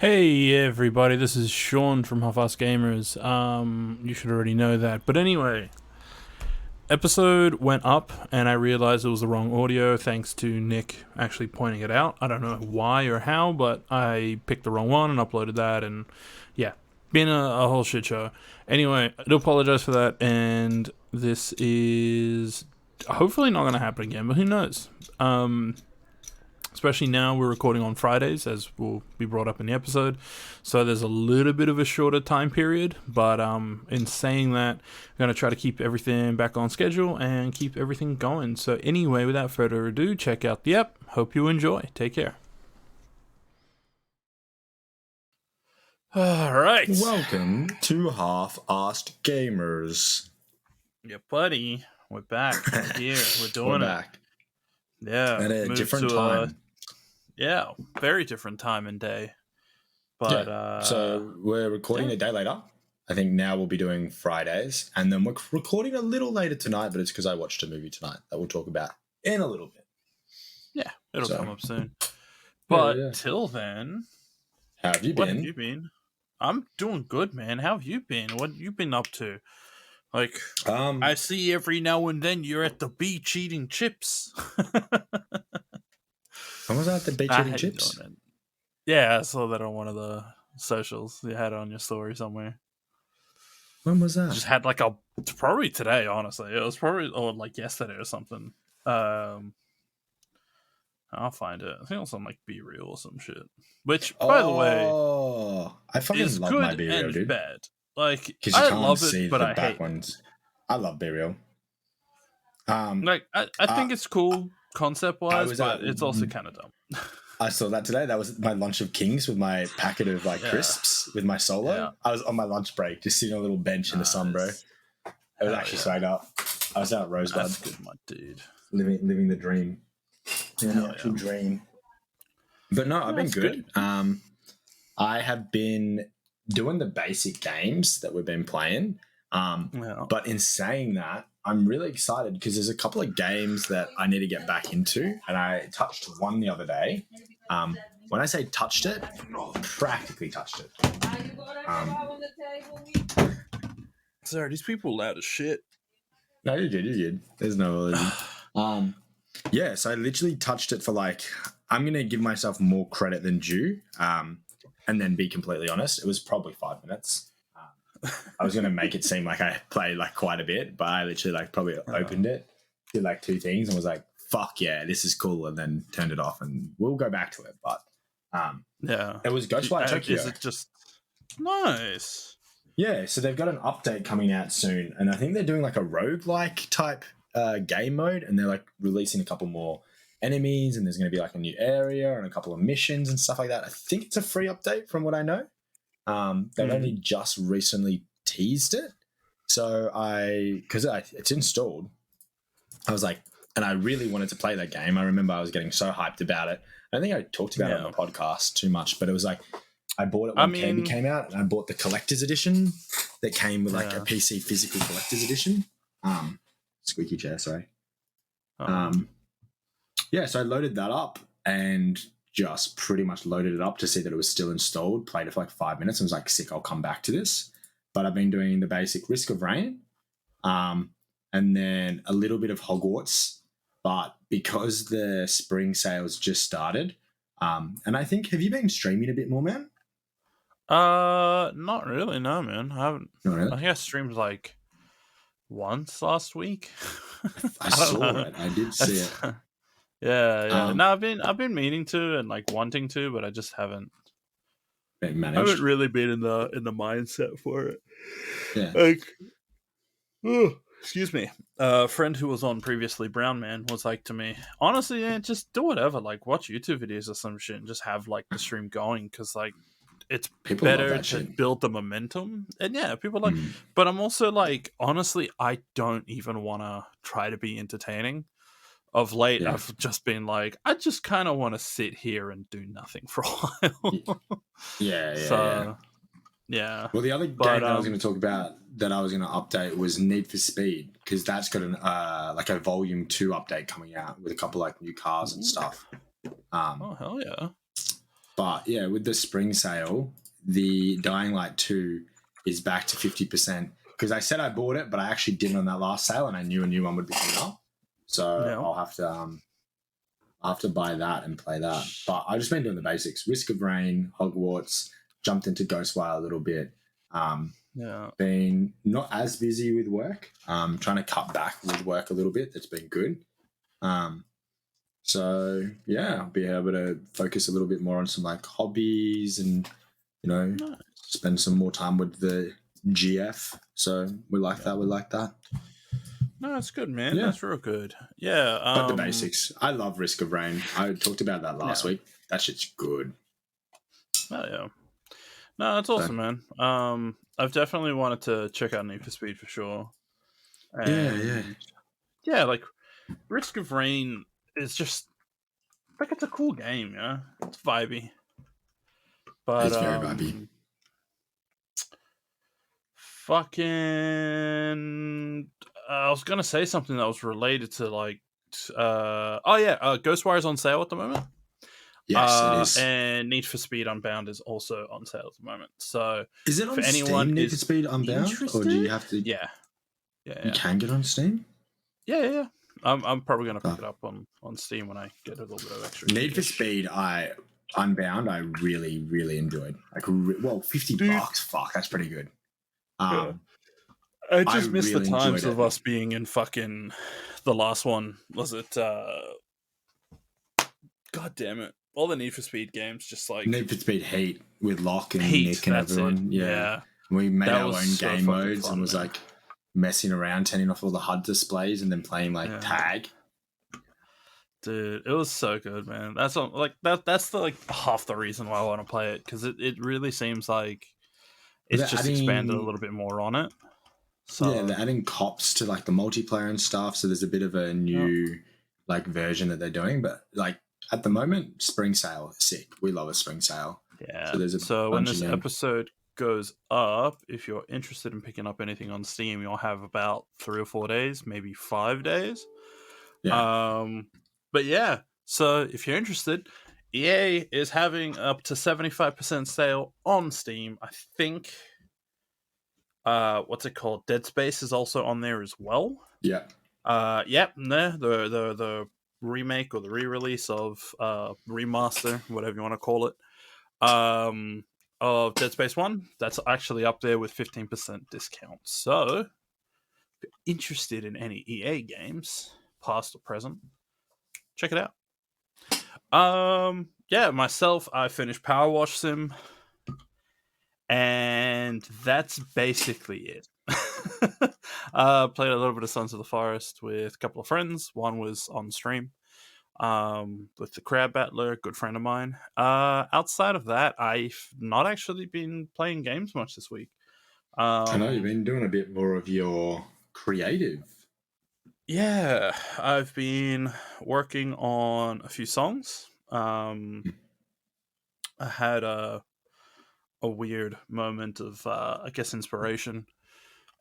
Hey everybody, this is Sean from Half Us Gamers. You should already know that. But anyway, episode went up and I realized it was the wrong audio thanks to Nick actually pointing it out. I don't know why or how, but I picked the wrong one and uploaded that, and yeah, been a whole shit show. Anyway, I do apologize for that, and this is hopefully not going to happen again, but who knows? Especially now we're recording on Fridays, as will be brought up in the episode. So there's a little bit of a shorter time period. But in saying that, I'm going to try to keep everything back on schedule and keep everything going. So anyway, without further ado, check out the app. Hope you enjoy. Take care. All right. Welcome to Half-Assed Gamers. Yeah, buddy. We're back. We're here. We're doing We're it. back. Yeah. At a different time. Yeah, very different time and day. But so we're recording a day later. I think now we'll be doing Fridays, and then we're recording a little later tonight, but it's because I watched a movie tonight that we'll talk about in a little bit. Yeah, it'll come up soon. But till then, how have you been? What have you been? I'm doing good, man. How have you been? What have you been up to? Like, I see every now and then you're at the beach eating chips. When was I at the beach eating chips? Yeah, I saw that on one of the socials. You had it on your story somewhere. When was that? Just had like probably today, honestly. It was probably or like yesterday or something. I'll find it. I think it was on like Be Real or some shit. Which, by the way, I fucking is love good my Be Real, and dude. bad. Like, I love see it, but the I back hate ones. I love Be Real. Like, I think it's cool concept-wise, but it's also kind of dumb. I saw that today. That was my lunch of kings with my packet of like crisps with my solo. Yeah. I was on my lunch break, just sitting on a little bench in the sun, bro. It was actually straight up. I was out at Rosebud. That's good, my dude. Living the dream. The actual dream. But no, I've been good. I have been doing the basic games that we've been playing. But in saying that, I'm really excited because there's a couple of games that I need to get back into, and I touched one the other day. When I say touched it, practically touched it. Sorry, these people loud as shit. No, you did. There's no illusion. Yeah, so I literally touched it for like, I'm going to give myself more credit than due, and then be completely honest, it was probably 5 minutes. I was going to make it seem like I played like quite a bit, but I literally like probably opened it, did like two things and was like, fuck yeah, this is cool, and then turned it off, and we'll go back to it. But it was Ghostwire Tokyo. Is it just nice? Yeah, so they've got an update coming out soon, and I think they're doing like a roguelike type game mode, and they're like releasing a couple more enemies, and there's going to be like a new area and a couple of missions and stuff like that. I think it's a free update from what I know. They've only just recently teased it. So because it's installed, I was like, and I really wanted to play that game. I remember I was getting so hyped about it. I don't think I talked about it on the podcast too much, but it was like, I bought it when Candy came out, and I bought the collector's edition that came with like a PC physical collector's edition. Squeaky chair, sorry. Yeah, so I loaded that up and just pretty much loaded it up to see that it was still installed, played it for like 5 minutes, and was like, sick, I'll come back to this. But I've been doing the basic Risk of Rain, and then a little bit of Hogwarts. But because the spring sales just started, and I think, have you been streaming a bit more, man? Not really, no, man. I haven't. Not really? I think I streamed like once last week. I saw it. I did see it. Yeah. No, I've been meaning to and like wanting to, but I just haven't. Managed. I haven't really been in the mindset for it. Yeah. Like, excuse me. A friend who was on previously, Brown Man, was like to me, honestly, yeah, just do whatever. Like, watch YouTube videos or some shit, and just have like the stream going, because like it's people better to build the momentum. And yeah, people like. But I'm also like, honestly, I don't even want to try to be entertaining. Of late, I've just been like, I just kind of want to sit here and do nothing for a while. Yeah. Well, the other game that I was going to talk about that I was going to update was Need for Speed, because that's got an like a Volume 2 update coming out with a couple like new cars and stuff. Oh, hell yeah. But yeah, with the spring sale, the Dying Light 2 is back to 50%. Because I said I bought it, but I actually didn't on that last sale, and I knew a new one would be coming up. So Yeah. I'll have to buy that and play that. But I've just been doing the basics: Risk of Rain, Hogwarts, jumped into Ghostwire a little bit. Yeah. Been not as busy with work. Trying to cut back with work a little bit. That's been good. So yeah, I'll be able to focus a little bit more on some like hobbies and Nice. spend some more time with the GF. So we like that. We like that. No, it's good, man. Yeah. That's real good. Yeah. But the basics. I love Risk of Rain. I talked about that last week. That shit's good. Oh yeah. No, that's awesome, man. I've definitely wanted to check out Need for Speed for sure. And yeah, like Risk of Rain is just like it's a cool game, yeah. It's vibey. But it's very vibey. Fucking I was gonna say something that was related to like Ghostwire's on sale at the moment. Yes, it is. And Need for Speed Unbound is also on sale at the moment. So is it on for Steam, anyone Need for Speed Unbound? Or do you have to Yeah. You can get on Steam? Yeah. I'm probably gonna pick it up on Steam when I get a little bit of extra. Need for Speed Unbound I really, really enjoyed. Like $50. Fuck, that's pretty good. I just miss the times of us being in fucking the last one. Was it God damn it. All the Need for Speed games, just like Need for Speed Heat with Locke and Nick and everyone. Yeah. We made our own game modes and was like messing around, turning off all the HUD displays and then playing like tag. Dude, it was so good, man. That's that's the like half the reason why I want to play it, because it really seems like it's just expanded a little bit more on it. So yeah, they're adding cops to like the multiplayer and stuff, so there's a bit of a new like version that they're doing, but like at the moment, spring sale, sick. We love a spring sale. Yeah. So when this episode goes up, if you're interested in picking up anything on Steam, you'll have about 3 or 4 days, maybe 5 days. Yeah. But yeah, so if you're interested, EA is having up to 75% sale on Steam. I think what's it called? Dead Space is also on there as well. Yeah. The remake or the re-release of remaster, whatever you want to call it, of Dead Space 1, that's actually up there with 15% discount. So if you're interested in any EA games, past or present, check it out. Myself, I finished Power Wash Sim, and that's basically it. Played a little bit of Sons of the Forest with a couple of friends. One was on stream with the Crab Battler, good friend of mine. Outside of that, I've not actually been playing games much this week. I know you've been doing a bit more of your creative. Yeah, I've been working on a few songs. I had a weird moment of, I guess, inspiration.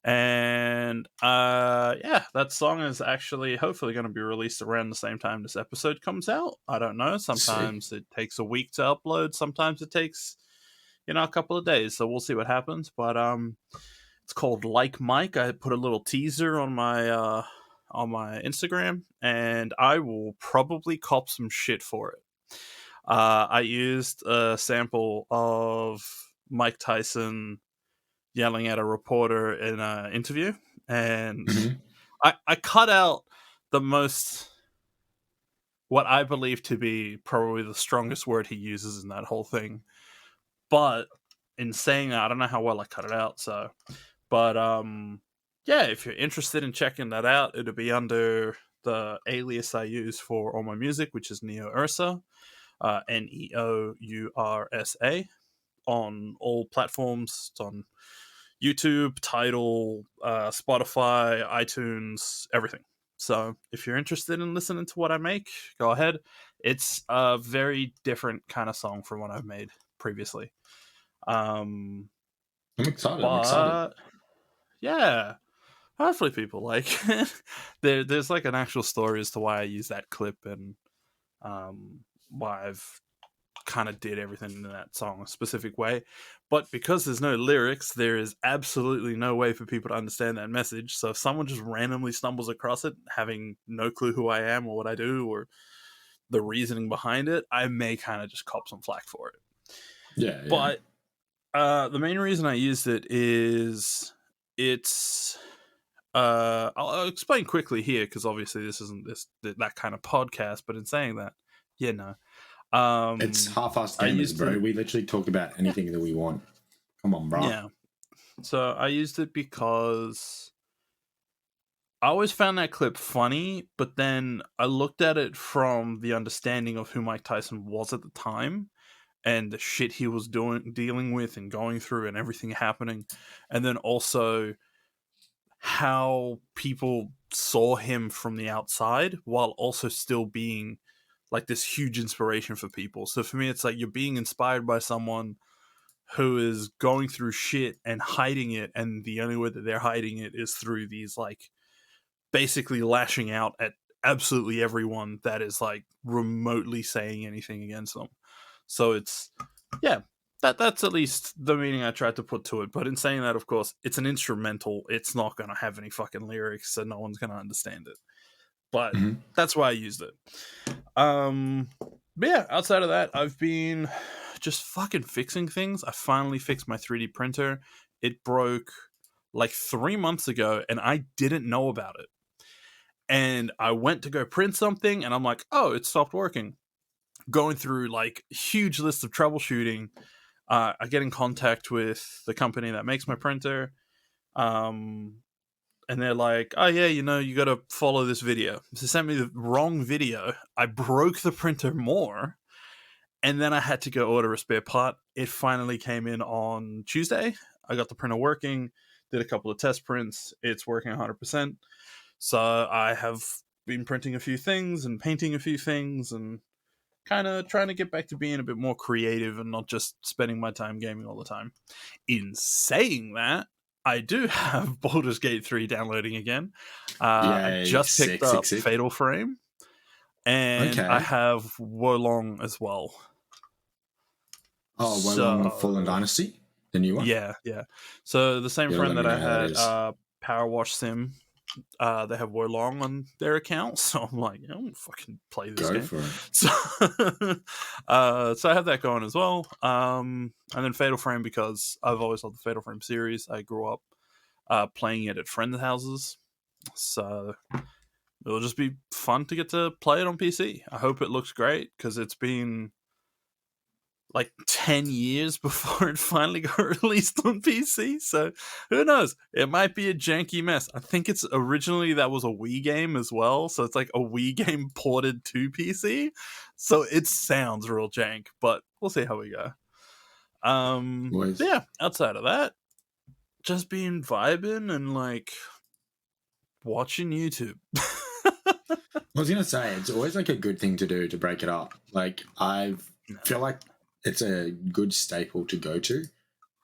And that song is actually hopefully going to be released around the same time this episode comes out. I don't know. Sometimes it takes a week to upload. Sometimes it takes, a couple of days. So we'll see what happens. But it's called Like Mike. I put a little teaser on my Instagram, and I will probably cop some shit for it. I used a sample of Mike Tyson yelling at a reporter in an interview, and I cut out the most, what I believe to be probably the strongest word he uses in that whole thing. But in saying that, I don't know how well I cut it out. So, but if you're interested in checking that out, it'll be under the alias I use for all my music, which is Neo Ursa, Neoursa, on all platforms. It's on YouTube, Tidal, Spotify, iTunes, everything. So if you're interested in listening to what I make, go ahead. It's a very different kind of song from what I've made previously. I'm excited. Yeah, hopefully people like it. There's like an actual story as to why I use that clip and why I've kind of did everything in that song a specific way. But because there's no lyrics, there is absolutely no way for people to understand that message. So if someone just randomly stumbles across it, having no clue who I am or what I do or the reasoning behind it, I may kind of just cop some flack for it. Yeah. But the main reason I used it is it's I'll explain quickly here because obviously this isn't that kind of podcast. But in saying that, yeah, no, It's half-assed I gamers, used bro. to, We literally talk about anything that we want. Come on, bro. yeah. So I used it because I always found that clip funny, but then I looked at it from the understanding of who Mike Tyson was at the time and the shit he was dealing with and going through and everything happening, and then also how people saw him from the outside while also still being like this huge inspiration for people. So for me, it's like you're being inspired by someone who is going through shit and hiding it, and the only way that they're hiding it is through these like basically lashing out at absolutely everyone that is like remotely saying anything against them. So it's, yeah, that's at least the meaning I tried to put to it. But in saying that, of course, it's an instrumental. It's not going to have any fucking lyrics, so no one's going to understand it. But that's why I used it. But yeah, outside of that, I've been just fucking fixing things. I finally fixed my 3D printer. It broke like 3 months ago, and I didn't know about it. And I went to go print something, and I'm like, oh, it stopped working. Going through like huge list of troubleshooting, I get in contact with the company that makes my printer, and they're like, oh yeah, you got to follow this video. They sent me the wrong video. I broke the printer more, and then I had to go order a spare part. It finally came in on Tuesday. I got the printer working, did a couple of test prints. It's working 100%. So I have been printing a few things and painting a few things and kind of trying to get back to being a bit more creative and not just spending my time gaming all the time. In saying that, I do have Baldur's Gate 3 downloading again. I Yay, just picked up sick. Fatal Frame, and I Okay. have Wolong as well. Oh, Wolong Fallen Dynasty, the new one. Yeah. So the same friend that I had, Power Wash Sim, they have Wolong on their account, so I'm like, I don't fucking play this game. For it. So I have that going as well. And then Fatal Frame, because I've always loved the Fatal Frame series. I grew up playing it at friends' houses, so it'll just be fun to get to play it on PC. I hope it looks great because it's been like 10 years before it finally got released on PC. So who knows? It might be a janky mess. I think it's originally that was a Wii game as well. So it's like a Wii game ported to PC. So it sounds real jank, but we'll see how we go. Yeah, outside of that, just being vibing and like watching YouTube. I was gonna say it's always like a good thing to do to break it up. Like I feel like it's a good staple to go to.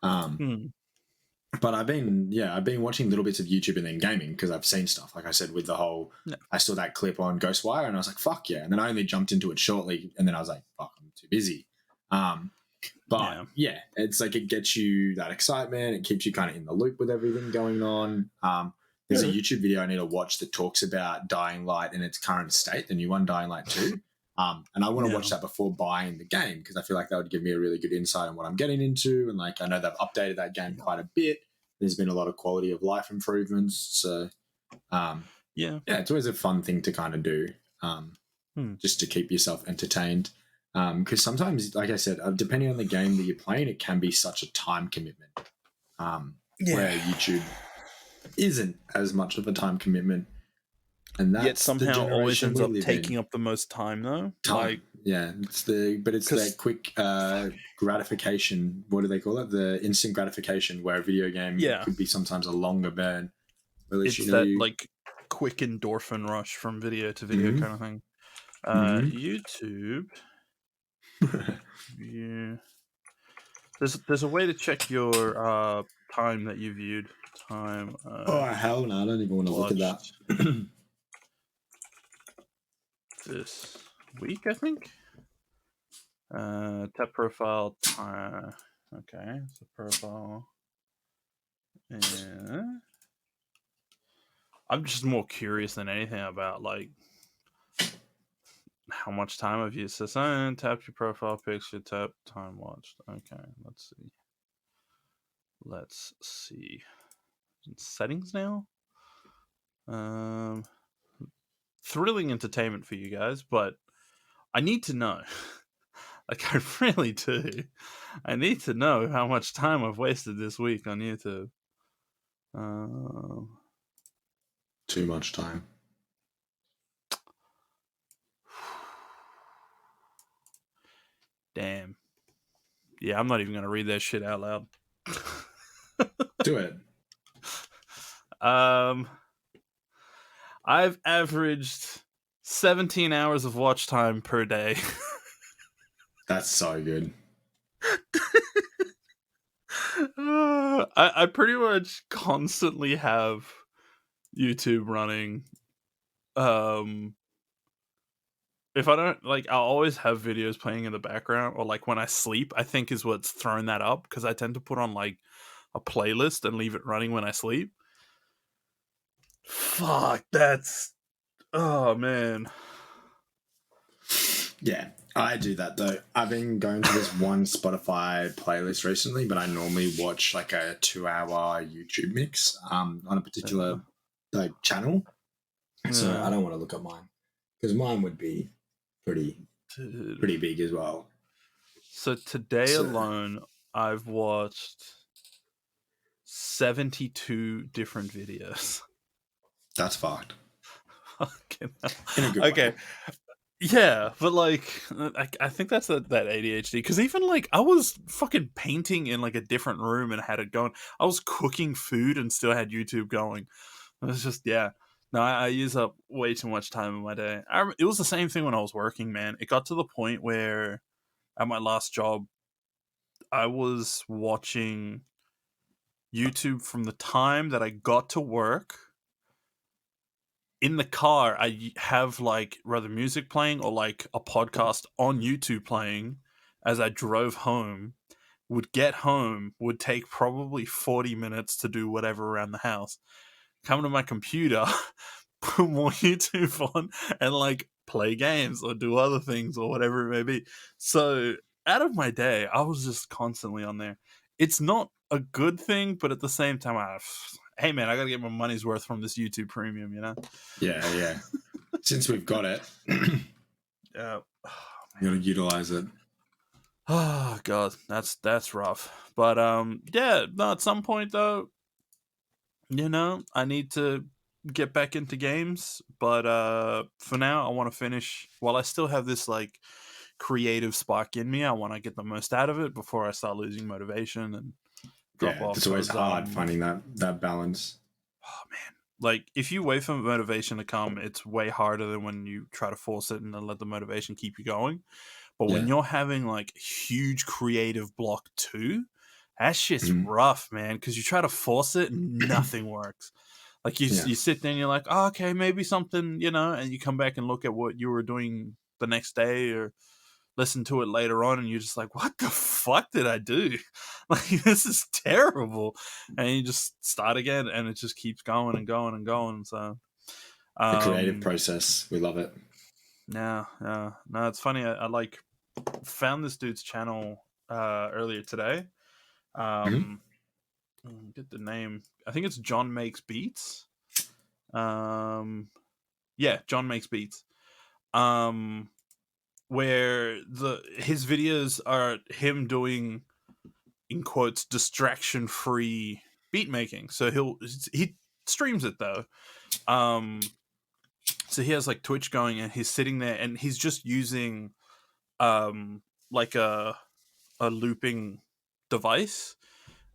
But I've been watching little bits of YouTube and then gaming because I've seen stuff. Like I said, with the whole, I saw that clip on Ghostwire and I was like, fuck yeah. And then I only jumped into it shortly and then I was like, fuck, I'm too busy. But yeah, it's like it gets you that excitement. It keeps you kind of in the loop with everything going on. There's a YouTube video I need to watch that talks about Dying Light in its current state, the new one, Dying Light 2. And I want to watch that before buying the game because I feel like that would give me a really good insight on what I'm getting into. And like I know they've updated that game quite a bit. There's been a lot of quality of life improvements. So it's always a fun thing to kind of do just to keep yourself entertained. Because sometimes, like I said, depending on the game that you're playing, it can be such a time commitment where YouTube isn't as much of a time commitment. And that's yet somehow always ends up taking up the most time, though. It's that quick gratification. What do they call it? The instant gratification, where a video game could be sometimes a longer burn. It's that like quick endorphin rush from video to video kind of thing. YouTube. There's a way to check your time that you viewed. Time. Hell no! I don't even want to look at that. This week, I think. Tap profile. Okay, so profile. Yeah. I'm just more curious than anything about like how much time I've used this. Tap your profile picture. Tap time watched. Okay, let's see. Let's see. Settings now. Thrilling entertainment for you guys, but I need to know. Like I really do. I need to know how much time I've wasted this week on YouTube. Too much time. Damn. Yeah, I'm not even gonna read that shit out loud. Do it. I've averaged 17 hours of watch time per day. That's so good. I pretty much constantly have YouTube running. If I don't like, I'll always have videos playing in the background, or like when I sleep, I think is what's thrown that up because I tend to put on like a playlist and leave it running when I sleep. Fuck, that's oh man. Yeah, I do that though. I've been going to this one Spotify playlist recently, but I normally watch like a 2-hour YouTube mix on a particular like channel. So I don't want to look at mine because mine would be pretty big as well. So today alone, I've watched 72 different videos. That's fucked. Fucking hell. In a good okay. way. Yeah, but like, I think that's that ADHD. Because even like, I was fucking painting in like a different room and had it going. I was cooking food and still had YouTube going. It was just, yeah. No, I use up way too much time in my day. It was the same thing when I was working, man. It got to the point where at my last job, I was watching YouTube from the time that I got to work. In the car, I have like rather music playing or like a podcast on YouTube playing as I drove home. Would get home, would take probably 40 minutes to do whatever around the house. Come to my computer, put more YouTube on, and like play games or do other things or whatever it may be. So out of my day, I was just constantly on there. It's not a good thing, but at the same time, hey man, I gotta get my money's worth from this YouTube Premium, you know? Yeah. Since we've got it, Yeah. you gotta utilize it. Oh god, that's rough. But yeah, no, at some point though, you know, I need to get back into games, but for now I want to finish while I still have this like creative spark in me. I want to get the most out of it before I start losing motivation and drop off. It's always hard finding that balance. Oh man, like if you wait for motivation to come, it's way harder than when you try to force it and then let the motivation keep you going. But when you're having like huge creative block too, that shit's rough, man, because you try to force it and nothing works. Like you sit there and you're like, oh, okay, maybe something, you know, and you come back and look at what you were doing the next day or listen to it later on, and you're just like, what the fuck did I do? Like, this is terrible. And you just start again, and it just keeps going and going and going. So, the creative process, we love it. No, it's funny. I like found this dude's channel earlier today. Get the name. I think it's John Makes Beats. Yeah, John Makes Beats. Where his videos are him doing, in quotes, distraction free beat making. So he streams it though. So he has like Twitch going, and he's sitting there, and he's just using like a looping device,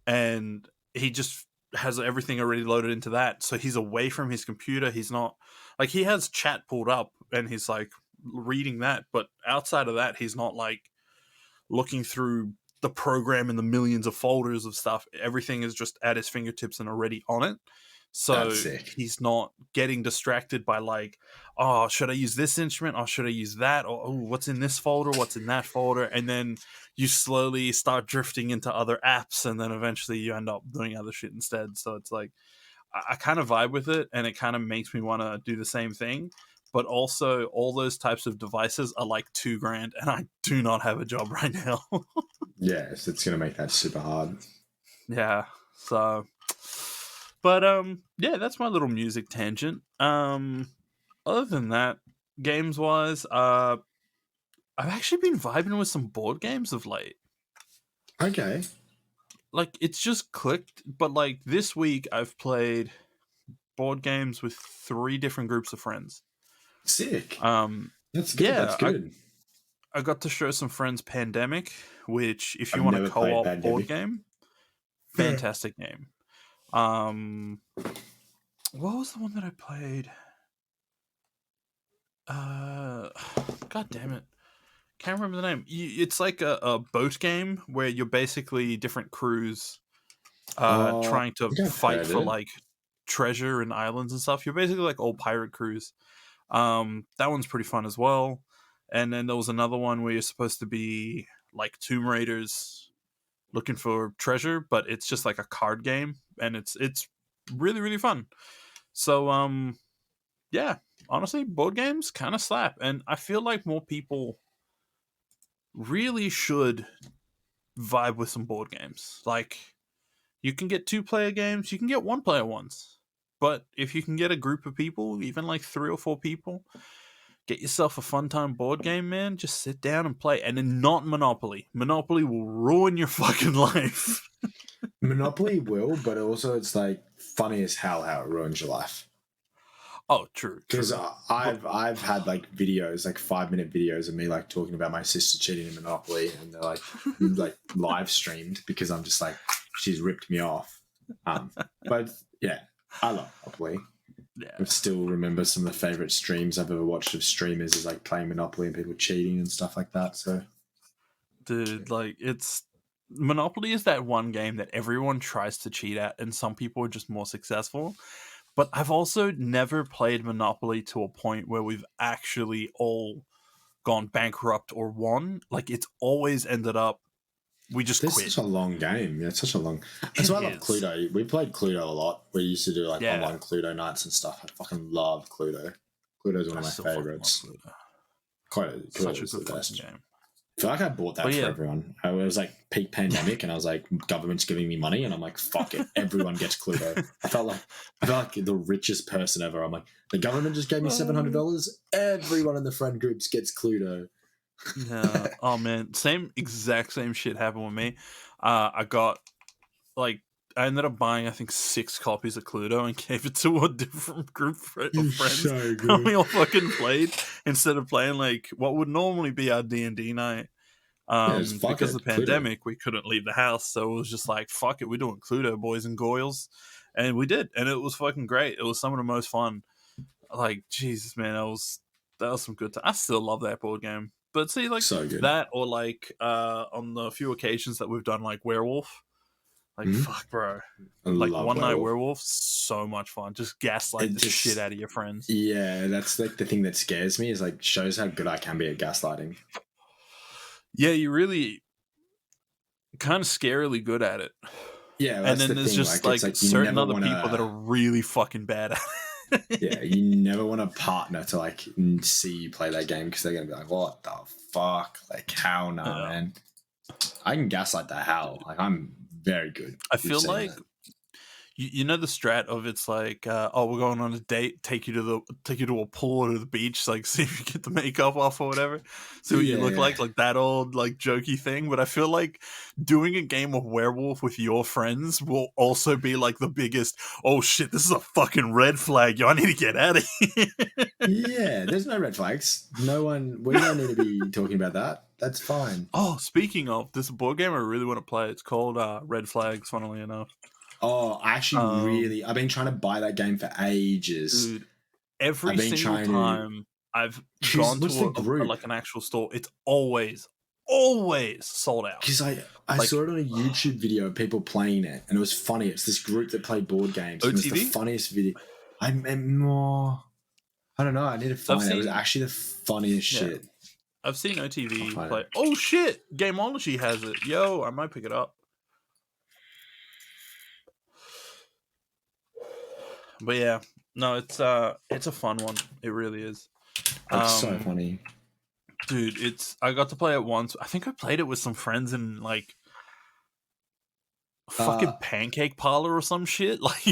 and he just has everything already loaded into that. So he's away from his computer. He's not like, he has chat pulled up and he's like reading that, but outside of that, he's not like looking through the program and the millions of folders of stuff. Everything is just at his fingertips and already on it. That's So sick. he's not getting distracted by like, oh, should I use this instrument or should I use that? Or oh, what's in this folder? What's in that folder? And then you slowly start drifting into other apps, and then eventually you end up doing other shit instead. So it's like I kind of vibe with it, and it kind of makes me want to do the same thing. But also, all those types of devices are like $2,000, and I do not have a job right now. Yes, it's gonna make that super hard. Yeah. So, but yeah, that's my little music tangent. Other than that, games wise, I've actually been vibing with some board games of late. Okay. Like it's just clicked, but like this week I've played board games with 3 different groups of friends. Sick. Um, That's good. yeah, That's good. I got to show some friends Pandemic, which if you I've want a never played co-op board Pandemic. game, fantastic game. What was the one that I played? God damn it. Can't remember the name. It's like a boat game where you're basically different crews trying to I think I've fight heard for it. like treasure and islands and stuff. You're basically like old pirate crews. That one's pretty fun as well. And then there was another one where you're supposed to be like Tomb Raiders looking for treasure, but it's just like a card game, and it's really really fun. So yeah, honestly, board games kind of slap, and I feel like more people really should vibe with some board games. Like you can get 2-player games, you can get 1-player ones. But if you can get a group of people, even like 3 or 4 people, get yourself a fun time board game, man. Just sit down and play. And then not Monopoly. Monopoly will ruin your fucking life. Monopoly will, but also it's like funny as hell how it ruins your life. Oh, true. Because I've had like videos, like 5-minute videos of me like talking about my sister cheating in Monopoly, and they're like live streamed because I'm just like, she's ripped me off. But yeah, I love Monopoly. Yeah. I still remember some of the favorite streams I've ever watched of streamers is like playing Monopoly and people cheating and stuff like that. So, Dude, like it's Monopoly is that one game that everyone tries to cheat at, and some people are just more successful. But I've also never played Monopoly to a point where we've actually all gone bankrupt or won. Like it's always ended up we just this quit. is such a long game. Yeah, it's such a long. That's why I love Cluedo. We played Cluedo a lot. We used to do like online Cluedo nights and stuff. I fucking love Cluedo. Cluedo's one of my favorites. Cluedo is the best game. I feel like I bought that for everyone. I was like peak pandemic, and I was like, government's giving me money, and I'm like, fuck it, everyone gets Cluedo. I felt like the richest person ever. I'm like, the government just gave me $700. Everyone in the friend groups gets Cluedo. Yeah. Oh man, exact same shit happened with me. I ended up buying I think 6 copies of Cluedo and gave it to a different group of friends. So good. And we all fucking played instead of playing like what would normally be our D&D night. Because of the pandemic, we couldn't leave the house, so it was just like, fuck it, we're doing Cluedo, boys and girls, and we did, and it was fucking great. It was some of the most fun. Like Jesus, man, that was some good time. I still love that board game. But see, like so good. that, or like on the few occasions that we've done, like Werewolf, like fuck, bro, like One Night Werewolf, so much fun. Just gaslight the shit out of your friends. Yeah, that's like the thing that scares me is like shows how good I can be at gaslighting. Yeah, you really kind of scarily good at it. Yeah, and then there's just like certain other people that are really fucking bad at it. Yeah, you never want a partner to like see you play that game because they're gonna be like, "What the fuck? Like, how now, man?" I can gaslight the hell. Like, I'm very good. I feel like you know the strat of it's like, oh, we're going on a date, take you to a pool or to the beach, like see if you get the makeup off or whatever, see what you look like that old like jokey thing. But I feel like doing a game of Werewolf with your friends will also be like the biggest, oh shit, this is a fucking red flag, yo, I need to get out of here. Yeah, there's no red flags. We don't need to be talking about that. That's fine. Oh, speaking of, this board game I really want to play. It's called Red Flags, funnily enough. Oh, I actually I've been trying to buy that game for ages. Dude, every single time I've gone to like an actual store, it's always always sold out. Because I Like- saw it on a YouTube video of people playing it, and it was funny. It's this group that play board games. And it was the OTV? funniest video. I'm more. I don't know. I need to So I've find it. It was seen- actually the funniest Yeah. shit. I've seen OTV I'll find play. it. Oh shit! Gameology has it. Yo, I might pick it up. But yeah, no, it's a fun one. It really is. It's so funny. Dude, I got to play it once. I think I played it with some friends in like fucking Pancake Parlor or some shit. Like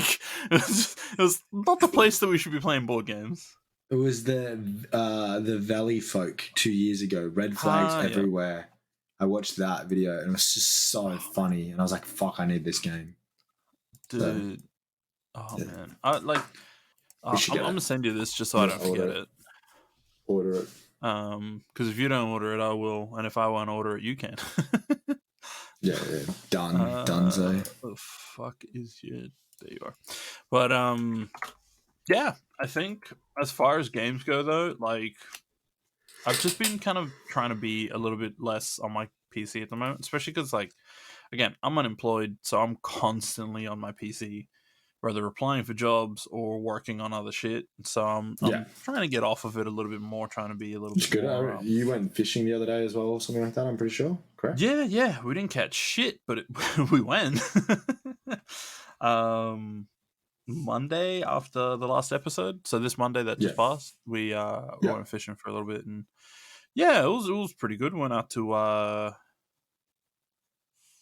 it was not the place that we should be playing board games. It was the Valley Folk 2 years ago. Red flags Yeah. everywhere. I watched that video and it was just so funny. And I was like, "Fuck, I need this game." Dude. Oh yeah. man. I like We I'm should get gonna it. send you this just so I don't Order forget it. it. Order it. Because if you don't order it, I will, and if I won't order it, you can. Yeah. Done. Dunzo. The fuck is your? There you are. But yeah, I think as far as games go, though, like I've just been kind of trying to be a little bit less on my PC at the moment, especially because, like, again, I'm unemployed, so I'm constantly on my PC, whether applying for jobs or working on other shit. So I'm trying to get off of it a little bit more, trying to be a little It's bit good. more. You went fishing the other day as well, or something like that. I'm pretty sure. Correct. Yeah, we didn't catch shit, but we went. Monday after the last episode, so this Monday that just passed, we went fishing for a little bit, and yeah, it was pretty good. Went out to what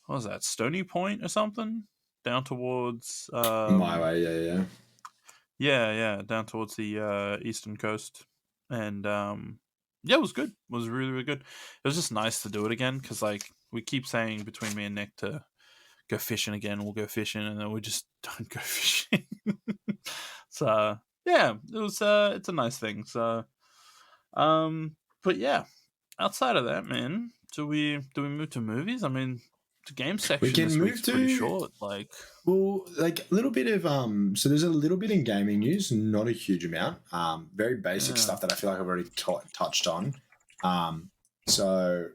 was that, Stony Point or something, down towards My way, yeah, down towards the eastern coast, and yeah, it was good. It was really, really good. It was just nice to do it again because, like, we keep saying between me and Nick to go fishing again. We'll go fishing, and then we just don't go fishing. So yeah, it was. It's a nice thing. So, but yeah, outside of that, man, do we move to movies? I mean, the game section can this move week's pretty to- short. Like, Well, like a little bit of so there's a little bit in gaming news, not a huge amount. Very basic stuff that I feel like I've already touched on. So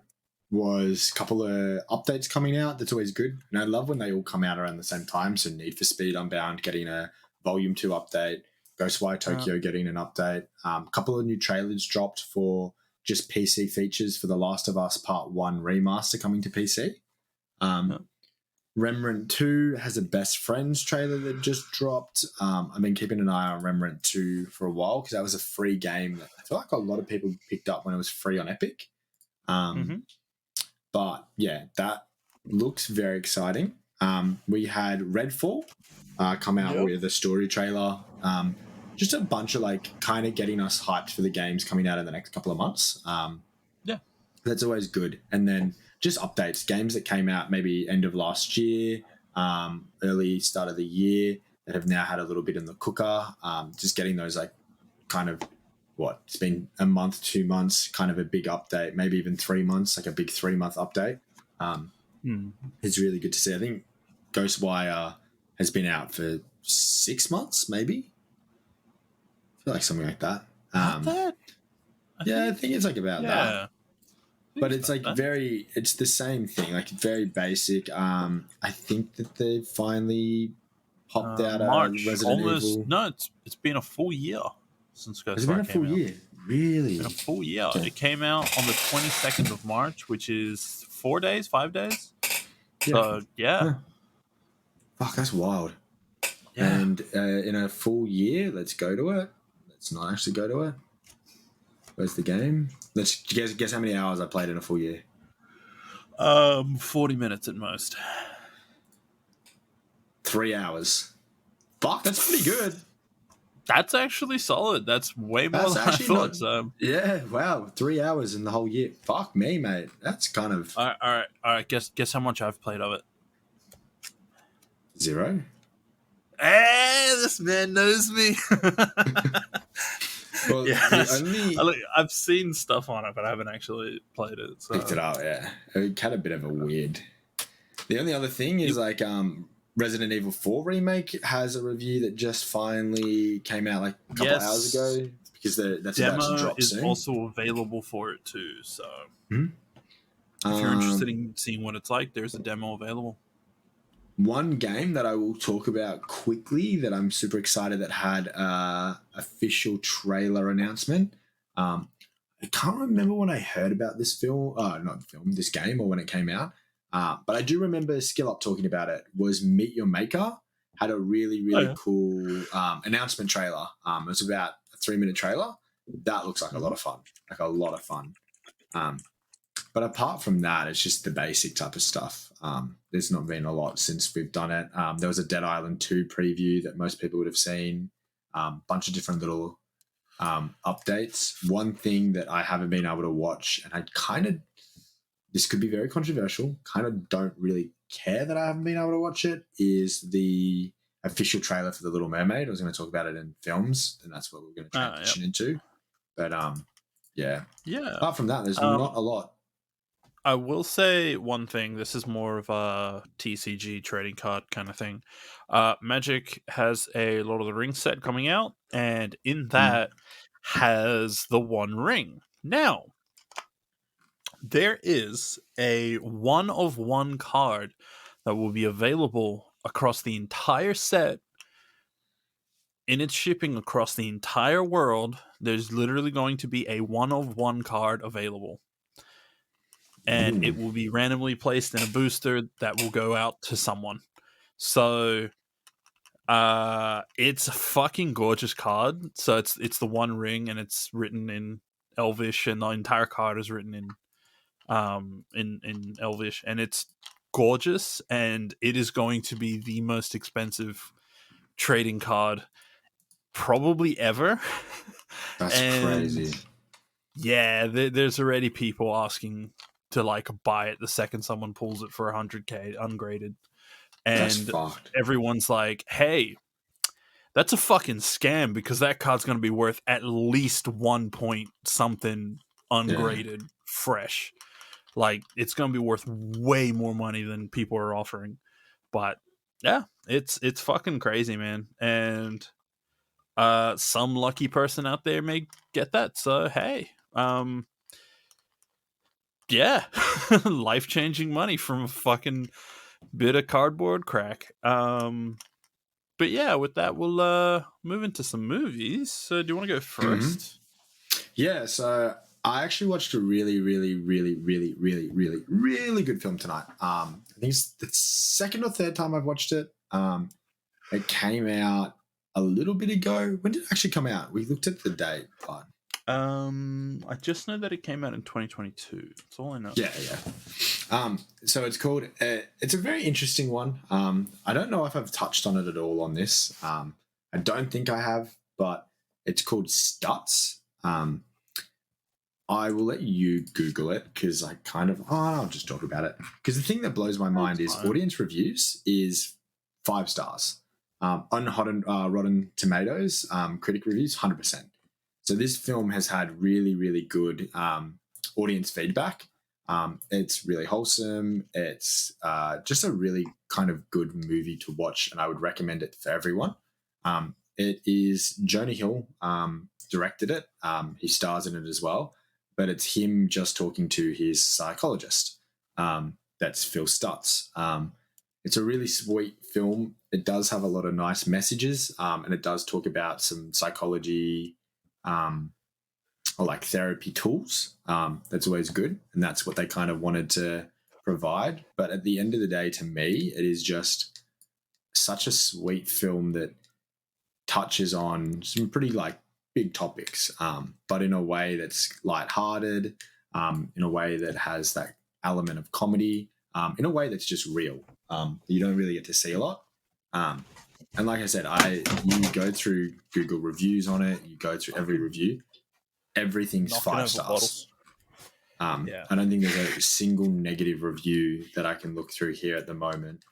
was a couple of updates coming out. That's always good, and I love when they all come out around the same time. So Need for Speed Unbound getting a Volume 2 update, Ghostwire Tokyo getting an update. A couple of new trailers dropped for just PC features for The Last of Us Part 1 remaster coming to PC. Remnant 2 has a Best Friends trailer that just dropped. I've been keeping an eye on Remnant 2 for a while because that was a free game that I feel like a lot of people picked up when it was free on Epic. But yeah, that looks very exciting. We had Redfall come out with a story trailer. Just a bunch of like kind of getting us hyped for the games coming out in the next couple of months. That's always good. And then just updates, games that came out maybe end of last year, early start of the year that have now had a little bit in the cooker. Just getting those like kind of it's been a month, 2 months, kind of a big update, maybe even 3 months, like a big 3-month update. It's really good to see. I think Ghostwire has been out for 6 months, maybe. I feel like something like that. that? I think it's like about that. But it's like it's the same thing, like very basic. I think that they finally popped out March, Resident almost, Evil. No, it's been a full year since Ghostwire Has it been a came full out. year? Really? It's been a full year. Okay. It came out on the 22nd of March, which is 5 days. Yeah. So yeah. Fuck, that's wild. Yeah. And in a full year, let's go to it. Let's not actually go to it. Where's the game? Let's guess how many hours I played in a full year. 40 minutes at most. 3 hours. Fuck, that's pretty good. That's actually solid. That's way more That's than I actually thought. not- So, Yeah, wow. 3 hours in the whole year. Fuck me, mate. That's kind of all right. Guess how much I've played of it. 0. Hey, this man knows me. Well, Yes. the only I've seen stuff on it, but I haven't actually played it. So. picked it up, yeah. It had a bit of a weird. The only other thing is like Resident Evil 4 remake has a review that just finally came out like a couple hours ago because that's about to Demo drop is soon. also available for it too. So If you're interested Um, in seeing what it's like, there's a demo available. One game that I will talk about quickly that I'm super excited that had a official trailer announcement. Um, I can't remember when I heard about this film, not film, this game, or when it came out. But I do remember Skill Up talking about it. Was Meet Your Maker had a really Oh really yeah. cool announcement trailer. It was about a 3 minute trailer. That looks like a lot Mhm. of fun, like a lot of fun. Um, but apart from that, it's just the basic type of stuff. There's not been a lot since we've done it. There was a Dead Island 2 preview that most people would have seen. Bunch of different little updates. One thing that I haven't been able to watch, and I kind of, this could be very controversial, kind of don't really care that I haven't been able to watch it, is the official trailer for The Little Mermaid. I was going to talk about it in films, and that's what we're going to Yep. transition into. But yeah. Yeah. Apart from that, there's not a lot. I will say one thing. This is more of a TCG trading card kind of thing. Magic has a Lord of the Rings set coming out, and in that has the One Ring. Now, there is a one of one card that will be available across the entire set in its shipping across the entire world. There's literally going to be a one of one card available, and it will be randomly placed in a booster that will go out to someone. So it's a fucking gorgeous card. So it's the One Ring, and it's written in Elvish, and the entire card is written in Elvish, and it's gorgeous, and it is going to be the most expensive trading card probably ever. That's And crazy. yeah, there's already people asking to like buy it the second someone pulls it for 100k ungraded, That's and fucked. everyone's like, "Hey, that's a fucking scam because that card's going to be worth at least 1 point something Yeah. ungraded fresh. Like it's going to be worth way more money than people are offering." But yeah, it's fucking crazy, man. And some lucky person out there may get that. So hey, yeah, life changing money from a fucking bit of cardboard crack. But yeah, with that, we'll move into some movies. So do you want to go hmm first? Yeah. So I actually watched a really, really, really, really, really, really, really good film tonight. I think it's the second or third time I've watched it. It came out a little bit ago. When did it actually come out? We looked at the date, but I just know that it came out in 2022. That's all I know. yeah, yeah. So it's called. It's a very interesting one. I don't know if I've touched on it at all on this. I don't think I have, but it's called Stutz. I will let you Google it because I kind of. Oh, I'll just talk about it because the thing that blows my mind That's is fine. audience reviews is 5 stars. On Rotten Tomatoes, critic reviews 100%. So this film has had really, really good audience feedback. It's really wholesome. It's just a really kind of good movie to watch, and I would recommend it for everyone. It is Jonah Hill directed it. He stars in it as well, but it's him just talking to his psychologist. That's Phil Stutz. It's a really sweet film. It does have a lot of nice messages, and it does talk about some psychology or like therapy tools. That's always good, and that's what they kind of wanted to provide. But at the end of the day, to me, it is just such a sweet film that touches on some pretty like big topics, but in a way that's lighthearted, in a way that has that element of comedy, in a way that's just real. You don't really get to see a lot. And like I said, you go through Google reviews on it, you go through every review, everything's Knocking over 5 stars. bottles. Yeah. I don't think there's a single negative review that I can look through here at the moment.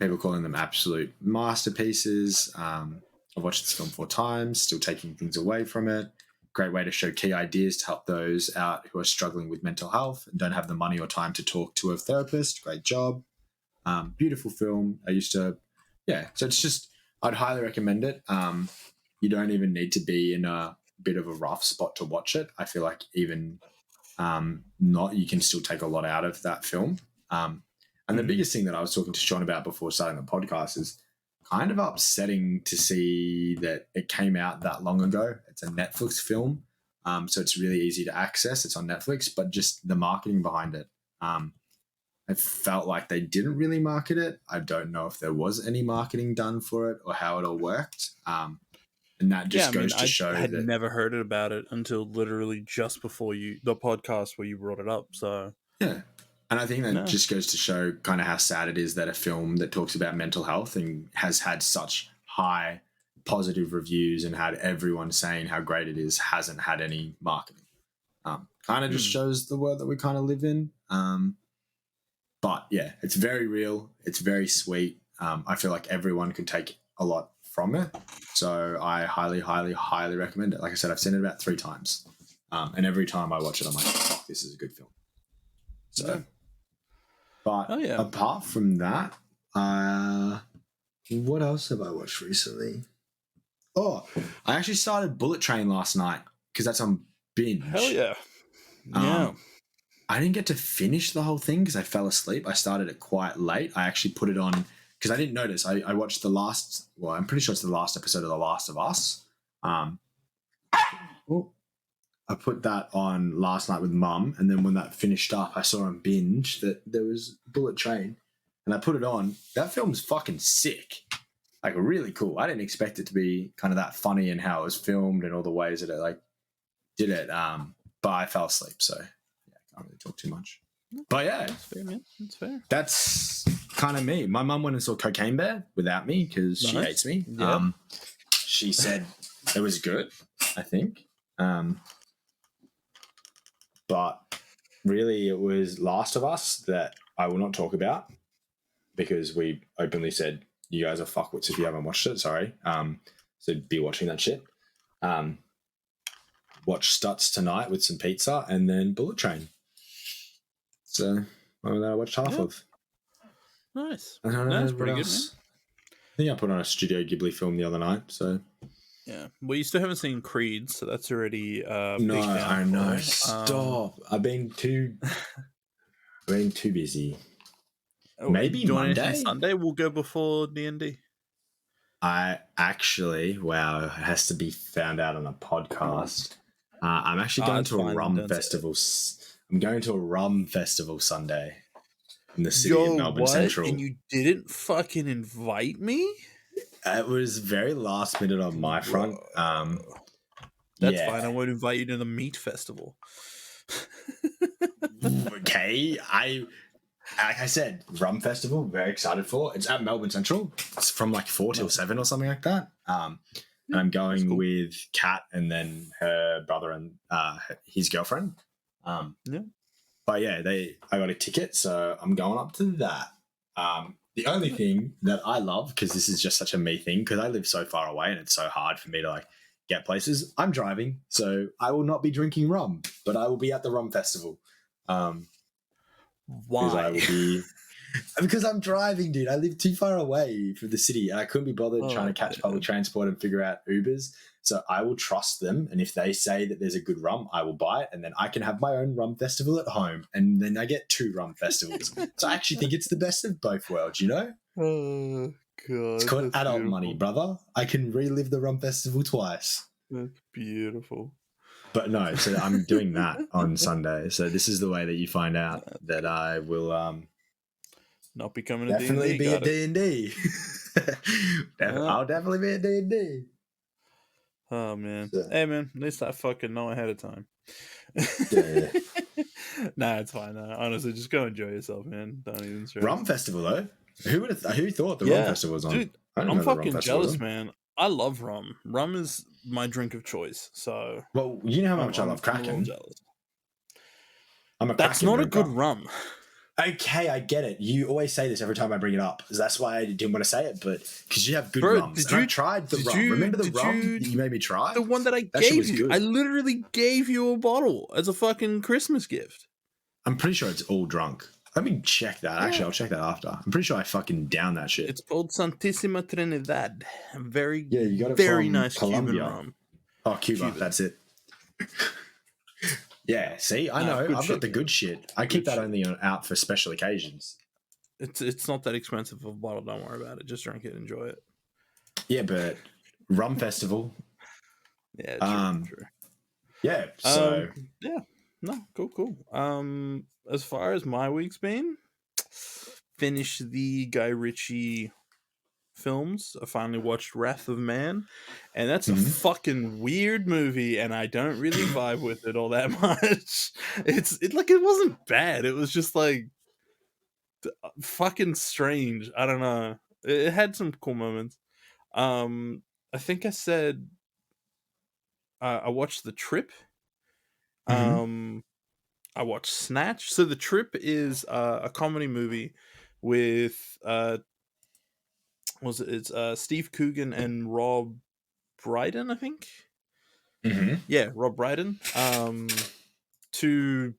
People calling them absolute masterpieces. I've watched this film 4 times, still taking things away from it. Great way to show key ideas to help those out who are struggling with mental health and don't have the money or time to talk to a therapist. Great job. Beautiful film. So it's just, I'd highly recommend it. You don't even need to be in a bit of a rough spot to watch it. I feel like even not, you can still take a lot out of that film. And the biggest thing that I was talking to Sean about before starting the podcast is kind of upsetting to see that it came out that long ago. It's a Netflix film, so it's really easy to access. It's on Netflix, but just the marketing behind it, I felt like they didn't really market it. I don't know if there was any marketing done for it or how it all worked. And that just goes to show I had that never heard about it until literally just before the podcast where you brought it up. So yeah. And I think that just goes to show kind of how sad it is that a film that talks about mental health and has had such high positive reviews and had everyone saying how great it is hasn't had any marketing. Kind of just shows the world that we kind of live in. But yeah, it's very real. It's very sweet. I feel like everyone can take a lot from it. So I highly, highly, highly recommend it. Like I said, I've seen it about 3 times. And every time I watch it, I'm like, fuck, this is a good film. So, but apart from that, what else have I watched recently? Oh, I actually started Bullet Train last night because that's on binge. Hell yeah. Yeah. I didn't get to finish the whole thing because I fell asleep. I started it quite late. I actually put it on because I didn't notice. I watched the last, well, I'm pretty sure it's the last episode of The Last of Us. I put that on last night with Mum, and then when that finished up, I saw on binge that there was Bullet Train, and I put it on. That film's fucking sick. Like, really cool. I didn't expect it to be kind of that funny and how it was filmed and all the ways that it, like, did it. But I fell asleep, so can't really talk too much. But yeah, that's fair, man. That's fair. That's kind of me. My mum went and saw Cocaine Bear without me because she hates me. Yeah. She said it was good, I think. But really it was Last of Us that I will not talk about because we openly said you guys are fuckwits if you haven't watched it. Sorry. So be watching that shit. Watch Stutz tonight with some pizza and then Bullet Train. So I watched half of. Nice. I don't know. That's pretty good, man. I think I put on a Studio Ghibli film the other night. So yeah. Well, you still haven't seen Creed, so that's already no. I know. Stop. I've been too busy. Maybe Monday. Sunday we'll go before D&D. I actually, wow, it has to be found out on a podcast. I'm actually going to a rum festival. I'm going to a rum festival Sunday in the city of Melbourne Central. And you didn't fucking invite me? It was very last minute on my front. That's fine. I won't invite you to the meat festival. Okay. Like I said, rum festival, very excited for. It's at Melbourne Central. It's from like 4 till 7 or something like that. And I'm going with Kat and then her brother and his girlfriend. But yeah, I got a ticket, so I'm going up to that. The only thing that I love, because this is just such a me thing, because I live so far away and it's so hard for me to like get places. I'm driving, so I will not be drinking rum, but I will be at the rum festival. Why? Because I'm driving, dude. I live too far away from the city and I couldn't be bothered trying to catch public transport and figure out Ubers. So I will trust them. And if they say that there's a good rum, I will buy it. And then I can have my own rum festival at home. And then I get 2 rum festivals. So I actually think it's the best of both worlds, you know? Oh, God. It's called adult money, brother. I can relive the rum festival twice. That's beautiful. But no, so I'm doing that on Sunday. So this is the way that you find out that I will not be coming to definitely D&D. Be at D&D. I'll definitely be at D&D. Oh, man. So, hey, man, at least I fucking know ahead of time. Yeah. Nah, it's fine. Honestly, just go enjoy yourself, man. Don't even stress. Rum festival, though? Who thought the rum festival was on? Dude, I'm fucking jealous, man. I love rum. Rum is my drink of choice. So, well, you know how much I love Kraken. That's not a good rum. Okay, I get it. You always say this every time I bring it up. That's why I didn't want to say it, but because you have good rums. I tried the rum. Remember the rum that you made me try? The one that I gave you. Good. I literally gave you a bottle as a fucking Christmas gift. I'm pretty sure it's all drunk. Let me check that. Actually, I'll check that after. I'm pretty sure I fucking down that shit. It's called Santísima Trinidad. You got it very from nice Colombia. Cuban rum. Oh, Cuba. That's it. Yeah, see, I know. good I've shit, got the man. good shit. I keep Good that shit. only out for special occasions. It's not that expensive of a bottle. Don't worry about it. Just drink it, enjoy it. Yeah, but Rum Festival. Yeah, Um, true. yeah, so Yeah, no, cool. As far as my week's been, finished the Guy Ritchie films. I finally watched Wrath of Man, and that's a fucking weird movie, and I don't really vibe with it all that much. It wasn't bad. It was just like fucking strange. I don't know. It had some cool moments. I think I said I watched The Trip. I watched Snatch. So The Trip is a comedy movie with it's Steve Coogan and Rob Brydon, I think. Yeah, Rob Brydon. Two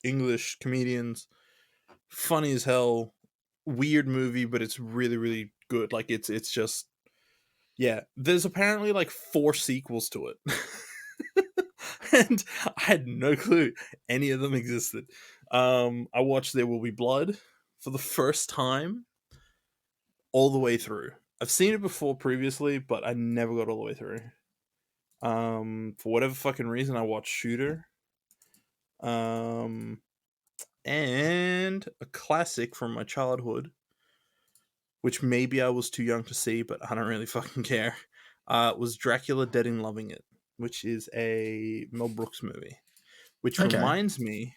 English comedians. Funny as hell. Weird movie, but it's really, really good. Like it's just yeah. There's apparently like 4 sequels to it. And I had no clue any of them existed. I watched There Will Be Blood for the first time all the way through. I've seen it before previously, but I never got all the way through. For whatever fucking reason, I watched Shooter. And a classic from my childhood, which maybe I was too young to see, but I don't really fucking care. Was Dracula Dead and Loving It, which is a Mel Brooks movie. Which reminds me,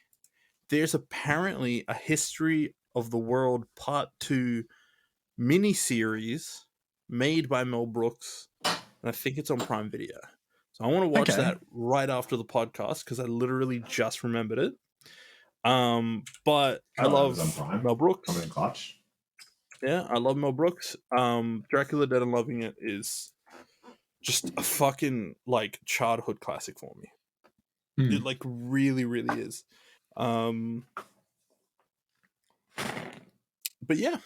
there's apparently a History of the World Part 2 miniseries made by Mel Brooks, and I think it's on Prime Video. So I want to watch that right after the podcast because I literally just remembered it. But I love Mel Brooks. Yeah, I love Mel Brooks. Dracula Dead and Loving It is just a fucking like childhood classic for me. It like really, really is. But yeah,